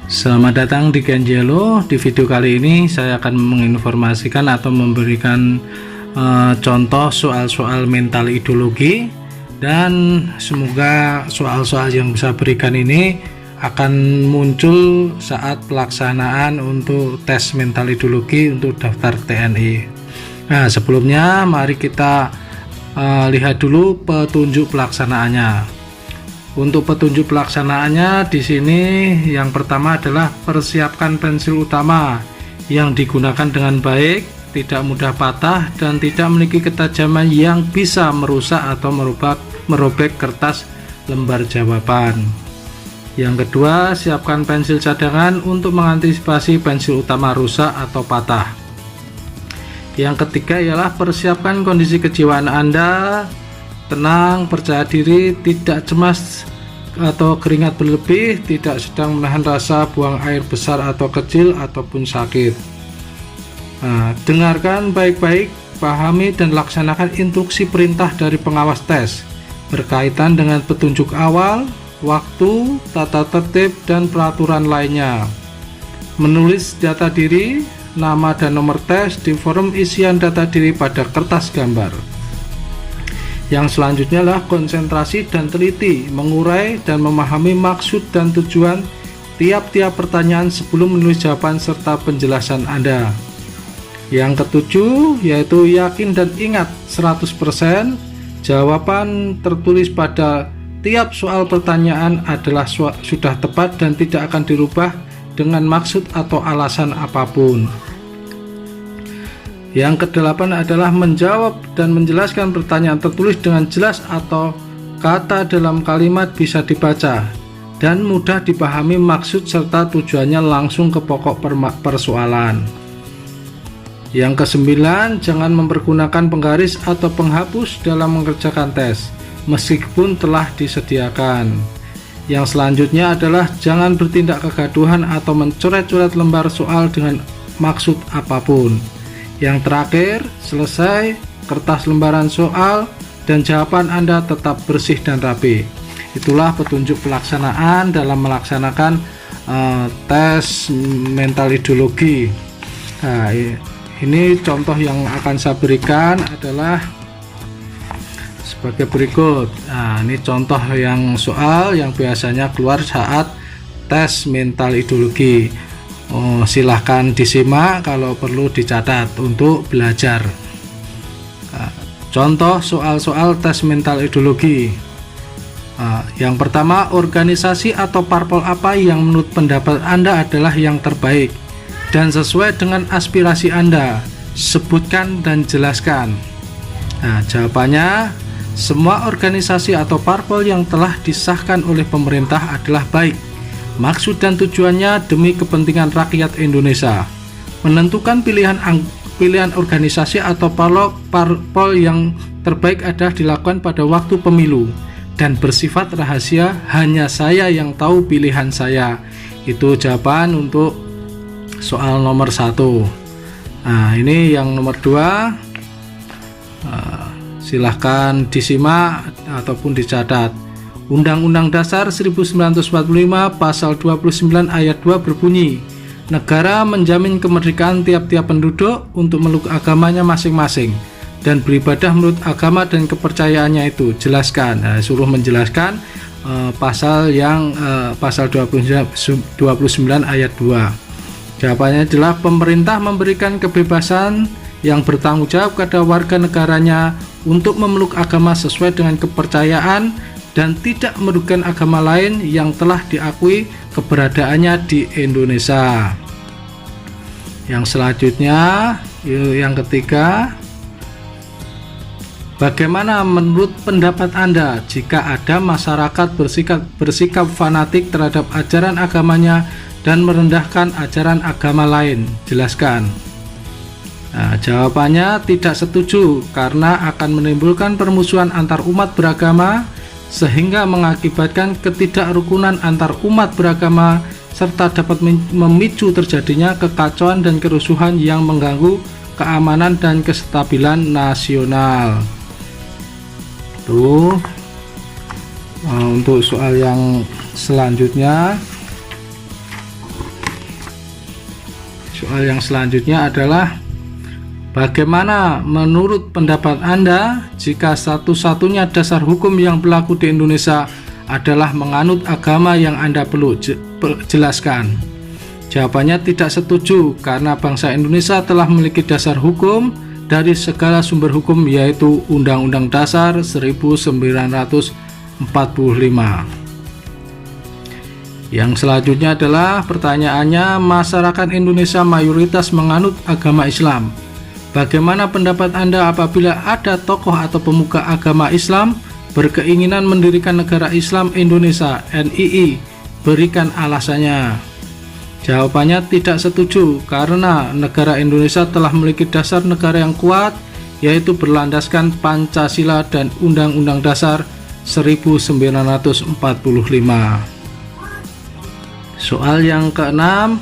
Selamat datang di Kenjelo. Di video kali ini saya akan menginformasikan atau memberikan contoh soal-soal mental ideologi, dan semoga soal-soal yang saya berikan ini akan muncul saat pelaksanaan untuk tes mental ideologi untuk daftar TNI. Nah, sebelumnya mari kita lihat dulu petunjuk pelaksanaannya. Untuk petunjuk pelaksanaannya di sini yang pertama adalah persiapkan pensil utama yang digunakan dengan baik, tidak mudah patah dan tidak memiliki ketajaman yang bisa merusak atau merobek kertas lembar jawaban. Yang kedua, siapkan pensil cadangan untuk mengantisipasi pensil utama rusak atau patah. Yang ketiga ialah persiapkan kondisi kejiwaan Anda, tenang, percaya diri, tidak cemas atau keringat berlebih, tidak sedang menahan rasa buang air besar atau kecil ataupun sakit. Nah, dengarkan baik-baik, pahami dan laksanakan instruksi perintah dari pengawas tes berkaitan dengan petunjuk awal, waktu, tata tertib dan peraturan lainnya. Menulis data diri, nama dan nomor tes di form isian data diri pada kertas gambar. Yang selanjutnya adalah konsentrasi dan teliti, mengurai dan memahami maksud dan tujuan tiap-tiap pertanyaan sebelum menulis jawaban serta penjelasan Anda. Yang ketujuh yaitu yakin dan ingat 100% jawaban tertulis pada tiap soal pertanyaan adalah sudah tepat dan tidak akan dirubah dengan maksud atau alasan apapun. Yang kedelapan adalah menjawab dan menjelaskan pertanyaan tertulis dengan jelas atau kata dalam kalimat bisa dibaca dan mudah dipahami maksud serta tujuannya langsung ke pokok persoalan. Yang kesembilan, jangan mempergunakan penggaris atau penghapus dalam mengerjakan tes meskipun telah disediakan. Yang selanjutnya adalah jangan bertindak kegaduhan atau mencoret-coret lembar soal dengan maksud apapun. Yang terakhir, selesai kertas lembaran soal dan jawaban Anda tetap bersih dan rapi. Itulah petunjuk pelaksanaan dalam melaksanakan tes mental ideologi. Nah, ini contoh yang akan saya berikan adalah sebagai berikut. Nah, ini contoh yang soal yang biasanya keluar saat tes mental ideologi. Silahkan disimak, kalau perlu dicatat untuk belajar. Contoh soal-soal tes mental ideologi. Yang pertama, organisasi atau parpol apa yang menurut pendapat Anda adalah yang terbaik dan sesuai dengan aspirasi Anda? Sebutkan dan jelaskan. Nah, jawabannya, semua organisasi atau parpol yang telah disahkan oleh pemerintah adalah baik. Maksud dan tujuannya demi kepentingan rakyat Indonesia. Menentukan pilihan organisasi atau parpol yang terbaik adalah dilakukan pada waktu pemilu dan bersifat rahasia, hanya saya yang tahu pilihan saya. Itu jawaban untuk soal nomor 1. Nah, ini yang nomor 2. Silahkan disimak ataupun dicatat. Undang-Undang Dasar 1945 Pasal 29 Ayat 2 berbunyi, negara menjamin kemerdekaan tiap-tiap penduduk untuk memeluk agamanya masing-masing dan beribadah menurut agama dan kepercayaannya itu. Jelaskan. Nah, suruh menjelaskan pasal 29 ayat 2. Jawabannya adalah pemerintah memberikan kebebasan yang bertanggung jawab kepada warga negaranya untuk memeluk agama sesuai dengan kepercayaan dan tidak merugikan agama lain yang telah diakui keberadaannya di Indonesia. Yang selanjutnya, yang ketiga, bagaimana menurut pendapat Anda jika ada masyarakat bersikap fanatik terhadap ajaran agamanya dan merendahkan ajaran agama lain? Jelaskan. Nah, jawabannya tidak setuju karena akan menimbulkan permusuhan antar umat beragama sehingga mengakibatkan ketidakrukunan antar umat beragama serta dapat memicu terjadinya kekacauan dan kerusuhan yang mengganggu keamanan dan kestabilan nasional. Untuk soal yang selanjutnya, Soal yang selanjutnya adalah bagaimana menurut pendapat Anda jika satu-satunya dasar hukum yang berlaku di Indonesia adalah menganut agama yang Anda perlu jelaskan? Jawabannya tidak setuju, karena bangsa Indonesia telah memiliki dasar hukum dari segala sumber hukum, yaitu Undang-Undang Dasar 1945. Yang selanjutnya adalah pertanyaannya, masyarakat Indonesia mayoritas menganut agama Islam. Bagaimana pendapat Anda apabila ada tokoh atau pemuka agama Islam berkeinginan mendirikan negara Islam Indonesia (NII)? Berikan alasannya. Jawabannya tidak setuju, karena negara Indonesia telah memiliki dasar negara yang kuat, yaitu berlandaskan Pancasila dan Undang-Undang Dasar 1945. Soal yang keenam,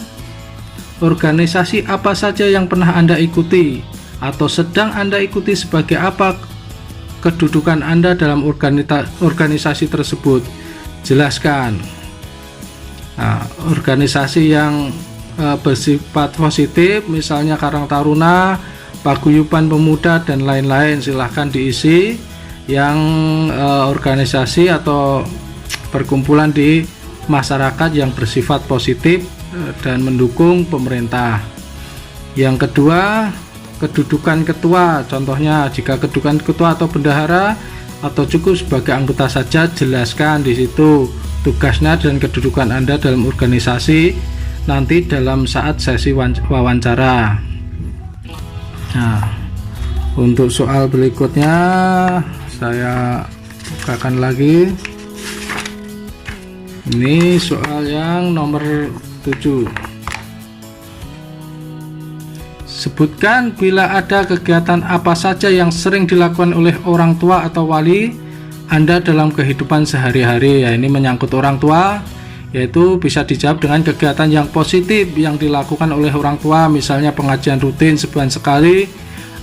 organisasi apa saja yang pernah Anda ikuti atau sedang Anda ikuti, sebagai apa kedudukan Anda dalam organisasi tersebut? Jelaskan. Organisasi yang bersifat positif, misalnya Karang Taruna, Paguyuban Pemuda, dan lain-lain, silahkan diisi. Yang organisasi atau perkumpulan di masyarakat yang bersifat positif dan mendukung pemerintah. Yang kedua, kedudukan ketua, contohnya jika kedudukan ketua atau bendahara atau cukup sebagai anggota saja, jelaskan di situ tugasnya dan kedudukan Anda dalam organisasi nanti dalam saat sesi wawancara. Nah, untuk soal berikutnya saya bukakan lagi. Ini soal yang nomor 7. Sebutkan bila ada kegiatan apa saja yang sering dilakukan oleh orang tua atau wali Anda dalam kehidupan sehari-hari. Ya, ini menyangkut orang tua, yaitu bisa dijawab dengan kegiatan yang positif yang dilakukan oleh orang tua, misalnya pengajian rutin sebulan sekali,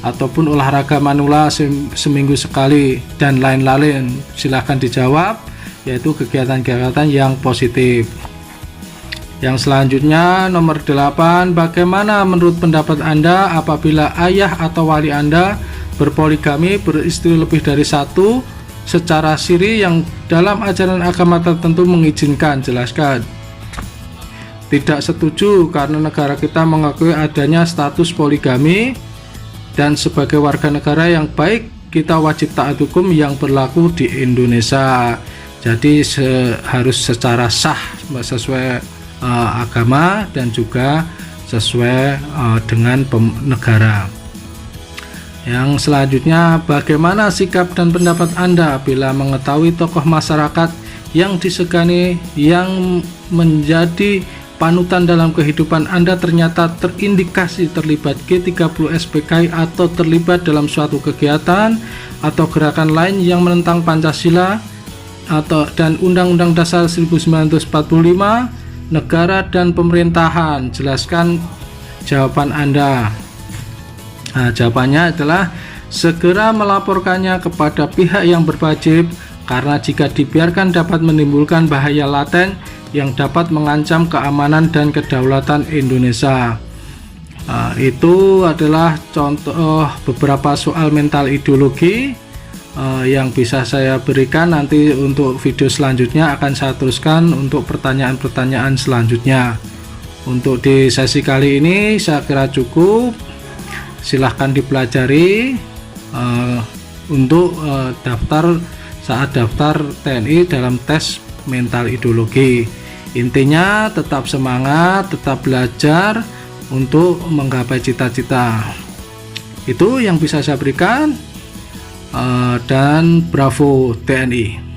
ataupun olahraga manula seminggu sekali, dan lain-lain. Silahkan dijawab, yaitu kegiatan-kegiatan yang positif. Yang selanjutnya nomor 8, bagaimana menurut pendapat Anda apabila ayah atau wali Anda berpoligami, beristri lebih dari satu secara siri yang dalam ajaran agama tertentu mengizinkan? Jelaskan. Tidak setuju, karena negara kita mengakui adanya status poligami, dan sebagai warga negara yang baik kita wajib taat hukum yang berlaku di Indonesia. Jadi harus secara sah, sesuai agama, dan juga sesuai dengan negara. Yang selanjutnya, bagaimana sikap dan pendapat Anda bila mengetahui tokoh masyarakat yang disegani yang menjadi panutan dalam kehidupan Anda ternyata terindikasi terlibat G30 SPKI atau terlibat dalam suatu kegiatan atau gerakan lain yang menentang Pancasila dan Undang-Undang Dasar 1945, negara dan pemerintahan? Jelaskan jawaban Anda. Nah, jawabannya adalah segera melaporkannya kepada pihak yang berwajib, karena jika dibiarkan dapat menimbulkan bahaya laten yang dapat mengancam keamanan dan kedaulatan Indonesia. Itu adalah contoh beberapa soal mental ideologi yang bisa saya berikan. Nanti untuk video selanjutnya akan saya teruskan untuk pertanyaan-pertanyaan selanjutnya. Untuk di sesi kali ini saya kira cukup. Silahkan dipelajari untuk saat daftar TNI dalam tes mental ideologi. Intinya tetap semangat, tetap belajar untuk menggapai cita-cita. Itu yang bisa saya berikan, dan bravo TNI.